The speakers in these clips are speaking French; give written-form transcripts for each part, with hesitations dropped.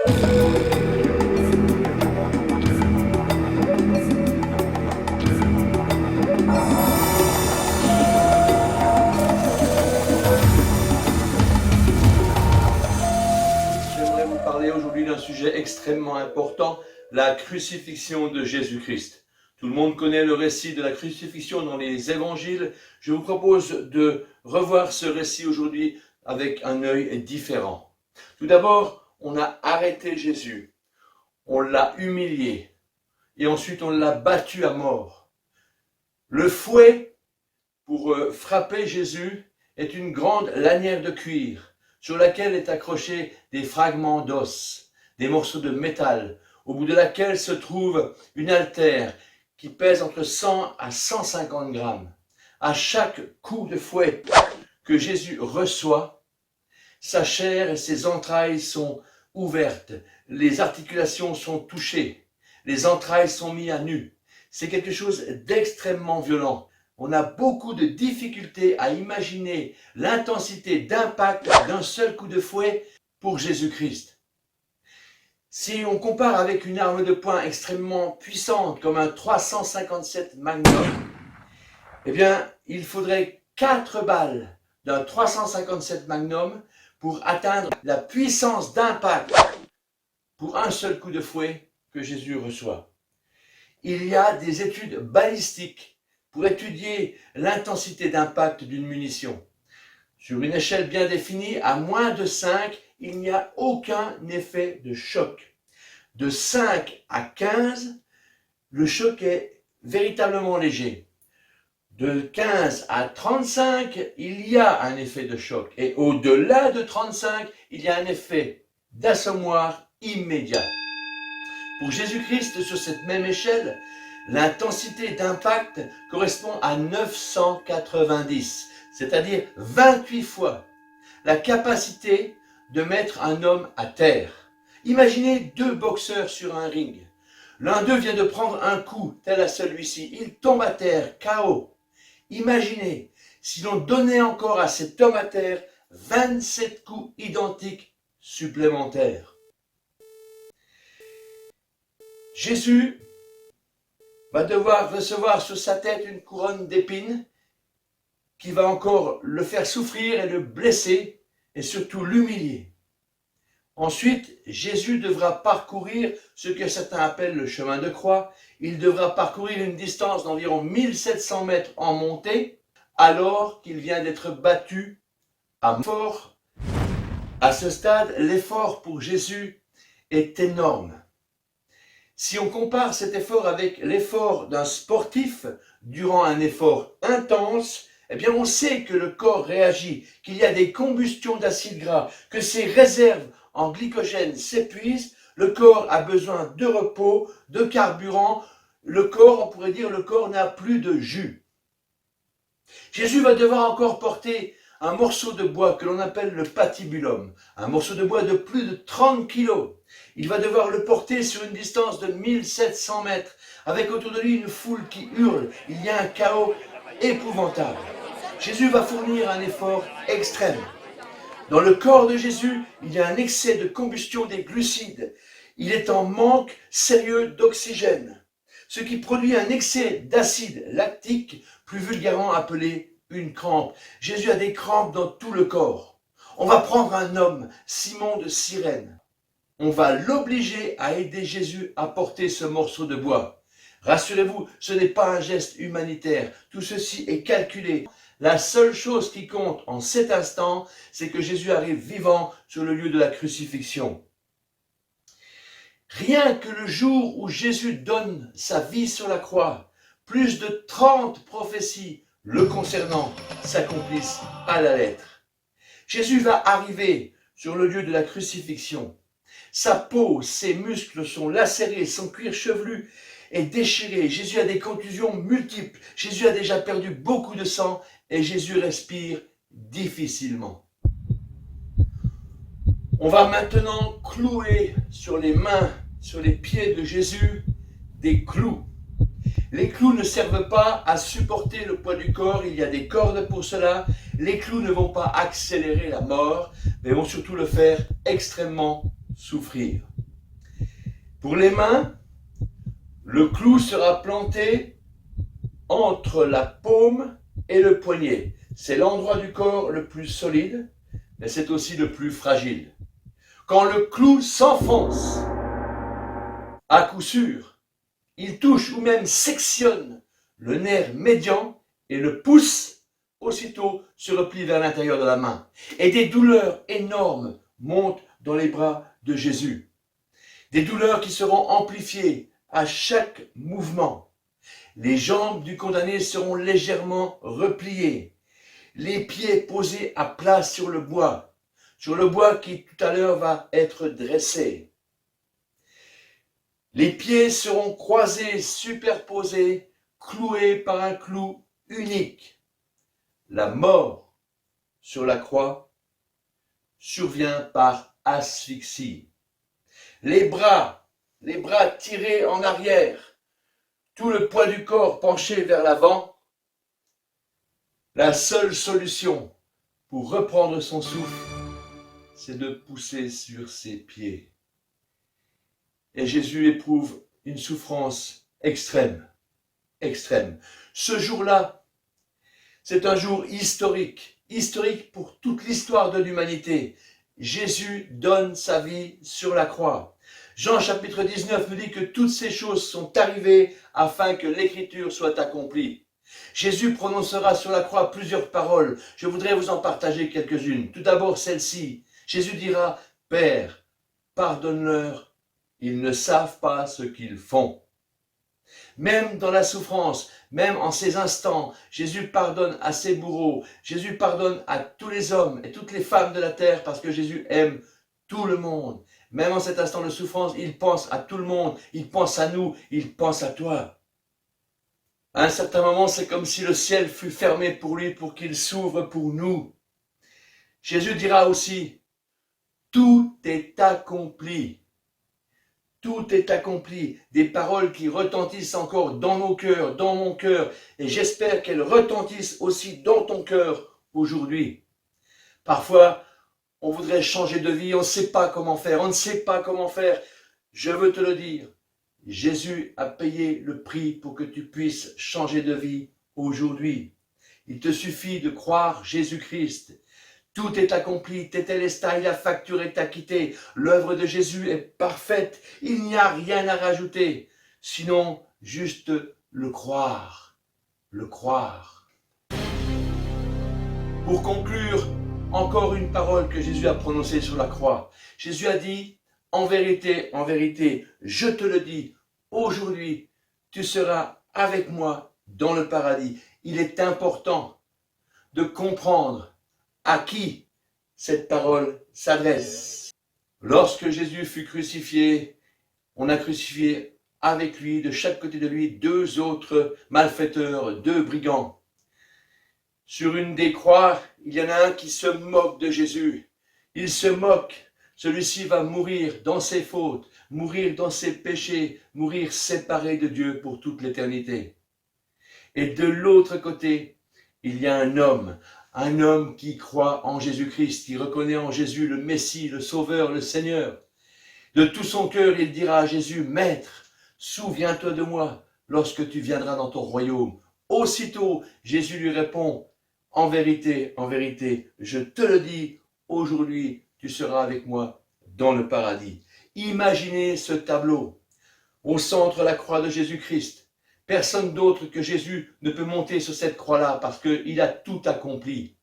J'aimerais vous parler aujourd'hui d'un sujet extrêmement important, la crucifixion de Jésus-Christ. Tout le monde connaît le récit de la crucifixion dans les évangiles. Je vous propose de revoir ce récit aujourd'hui avec un œil différent. Tout d'abord, on a arrêté Jésus, on l'a humilié et ensuite on l'a battu à mort. Le fouet pour frapper Jésus est une grande lanière de cuir sur laquelle est accroché des fragments d'os, des morceaux de métal, au bout de laquelle se trouve une haltère qui pèse entre 100 à 150 grammes. À chaque coup de fouet que Jésus reçoit, sa chair et ses entrailles sont ouvertes, les articulations sont touchées, les entrailles sont mises à nu. C'est quelque chose d'extrêmement violent. On a beaucoup de difficultés à imaginer l'intensité d'impact d'un seul coup de fouet pour Jésus-Christ. Si on compare avec une arme de poing extrêmement puissante comme un 357 Magnum, eh bien, il faudrait 4 balles d'un 357 Magnum pour atteindre la puissance d'impact pour un seul coup de fouet que Jésus reçoit. Il y a des études balistiques pour étudier l'intensité d'impact d'une munition. Sur une échelle bien définie, à moins de 5, il n'y a aucun effet de choc. De 5 à 15, le choc est véritablement léger. De 15 à 35, il y a un effet de choc. Et au-delà de 35, il y a un effet d'assommoir immédiat. Pour Jésus-Christ, sur cette même échelle, l'intensité d'impact correspond à 990, c'est-à-dire 28 fois la capacité de mettre un homme à terre. Imaginez 2 boxeurs sur un ring. L'un d'eux vient de prendre un coup, tel à celui-ci. Il tombe à terre, KO. Imaginez si l'on donnait encore à cet homme à terre 27 coups identiques supplémentaires. Jésus va devoir recevoir sur sa tête une couronne d'épines qui va encore le faire souffrir et le blesser et surtout l'humilier. Ensuite, Jésus devra parcourir ce que certains appellent le chemin de croix. Il devra parcourir une distance d'environ 1700 mètres en montée alors qu'il vient d'être battu à mort. À ce stade, l'effort pour Jésus est énorme. Si on compare cet effort avec l'effort d'un sportif durant un effort intense, eh bien on sait que le corps réagit, qu'il y a des combustions d'acides gras, que ses réserves en glycogène s'épuisent, le corps a besoin de repos, de carburant, le corps, on pourrait dire, le corps n'a plus de jus. Jésus va devoir encore porter un morceau de bois que l'on appelle le patibulum, un morceau de bois de plus de 30 kilos. Il va devoir le porter sur une distance de 1700 mètres, avec autour de lui une foule qui hurle. Il y a un chaos épouvantable. Jésus va fournir un effort extrême. Dans le corps de Jésus, il y a un excès de combustion des glucides. Il est en manque sérieux d'oxygène, ce qui produit un excès d'acide lactique, plus vulgairement appelé une crampe. Jésus a des crampes dans tout le corps. On va prendre un homme, Simon de Cyrène. On va l'obliger à aider Jésus à porter ce morceau de bois. Rassurez-vous, ce n'est pas un geste humanitaire. Tout ceci est calculé. La seule chose qui compte en cet instant, c'est que Jésus arrive vivant sur le lieu de la crucifixion. Rien que le jour où Jésus donne sa vie sur la croix, plus de 30 prophéties le concernant s'accomplissent à la lettre. Jésus va arriver sur le lieu de la crucifixion. Sa peau, ses muscles sont lacérés, son cuir chevelu est déchiré. Jésus a des contusions multiples. Jésus a déjà perdu beaucoup de sang et Jésus respire difficilement. On va maintenant clouer sur les mains, sur les pieds de Jésus, des clous. Les clous ne servent pas à supporter le poids du corps, il y a des cordes pour cela. Les clous ne vont pas accélérer la mort, mais vont surtout le faire extrêmement souffrir. Pour les mains, le clou sera planté entre la paume et le poignet. C'est l'endroit du corps le plus solide, mais c'est aussi le plus fragile. Quand le clou s'enfonce, à coup sûr, il touche ou même sectionne le nerf médian et le pouce aussitôt se replie vers l'intérieur de la main. Et des douleurs énormes montent dans les bras de Jésus. Des douleurs qui seront amplifiées à chaque mouvement. Les jambes du condamné seront légèrement repliées. Les pieds posés à plat sur le bois qui tout à l'heure va être dressé. Les pieds seront croisés, superposés, cloués par un clou unique. La mort sur la croix survient par asphyxie. Les bras tirés en arrière, tout le poids du corps penché vers l'avant. La seule solution pour reprendre son souffle, c'est de pousser sur ses pieds. Et Jésus éprouve une souffrance extrême, extrême. Ce jour-là, c'est un jour historique pour toute l'histoire de l'humanité. Jésus donne sa vie sur la croix. Jean chapitre 19 nous dit que toutes ces choses sont arrivées afin que l'écriture soit accomplie. Jésus prononcera sur la croix plusieurs paroles. Je voudrais vous en partager quelques-unes. Tout d'abord celle-ci. Jésus dira, « Père, pardonne-leur, ils ne savent pas ce qu'ils font. » Même dans la souffrance, même en ces instants, Jésus pardonne à ses bourreaux. Jésus pardonne à tous les hommes et toutes les femmes de la terre parce que Jésus aime tout le monde. Même en cet instant de souffrance, il pense à tout le monde. Il pense à nous, il pense à toi. À un certain moment, c'est comme si le ciel fût fermé pour lui, pour qu'il s'ouvre pour nous. Jésus dira aussi, « Tout est accompli. » Tout est accompli, des paroles qui retentissent encore dans nos cœurs, dans mon cœur, et j'espère qu'elles retentissent aussi dans ton cœur aujourd'hui. Parfois, on voudrait changer de vie, on ne sait pas comment faire, on ne sait pas comment faire. Je veux te le dire, Jésus a payé le prix pour que tu puisses changer de vie aujourd'hui. Il te suffit de croire Jésus-Christ. Tout est accompli, tétélestai, la facture est acquittée, l'œuvre de Jésus est parfaite, il n'y a rien à rajouter, sinon juste le croire, le croire. Pour conclure, encore une parole que Jésus a prononcée sur la croix. Jésus a dit, en vérité, je te le dis, aujourd'hui, tu seras avec moi dans le paradis. Il est important de comprendre à qui cette parole s'adresse. Lorsque Jésus fut crucifié, on a crucifié avec lui, de chaque côté de lui, deux autres malfaiteurs, deux brigands. Sur une des croix, il y en a un qui se moque de Jésus. Il se moque. Celui-ci va mourir dans ses fautes, mourir dans ses péchés, mourir séparé de Dieu pour toute l'éternité. Et de l'autre côté, il y a un homme qui croit en Jésus-Christ, qui reconnaît en Jésus le Messie, le Sauveur, le Seigneur. De tout son cœur, il dira à Jésus, « Maître, souviens-toi de moi lorsque tu viendras dans ton royaume. » Aussitôt, Jésus lui répond, « En vérité, je te le dis, aujourd'hui, tu seras avec moi dans le paradis. » Imaginez ce tableau. Au centre, la croix de Jésus-Christ. Personne d'autre que Jésus ne peut monter sur cette croix-là parce qu'il a tout accompli.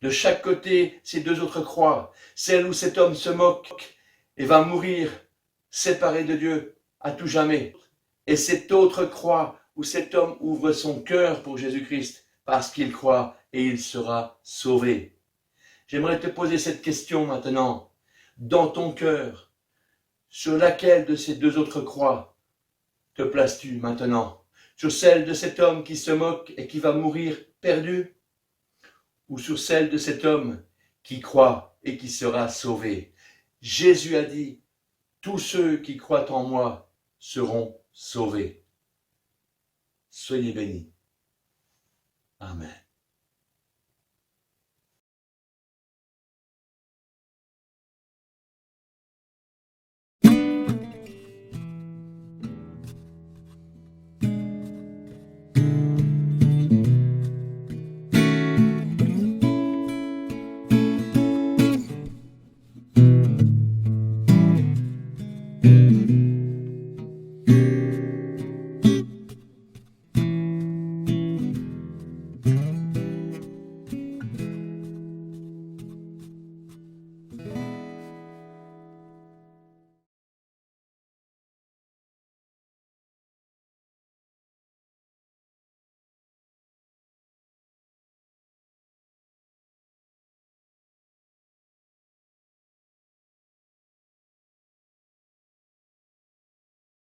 De chaque côté, ces deux autres croix, celle où cet homme se moque et va mourir séparé de Dieu à tout jamais. Et cette autre croix où cet homme ouvre son cœur pour Jésus-Christ parce qu'il croit et il sera sauvé. J'aimerais te poser cette question maintenant. Dans ton cœur, sur laquelle de ces deux autres croix te places-tu maintenant? Sur celle de cet homme qui se moque et qui va mourir perdu? Ou sur celle de cet homme qui croit et qui sera sauvé? Jésus a dit, tous ceux qui croient en moi seront sauvés. Soyez bénis. Amen.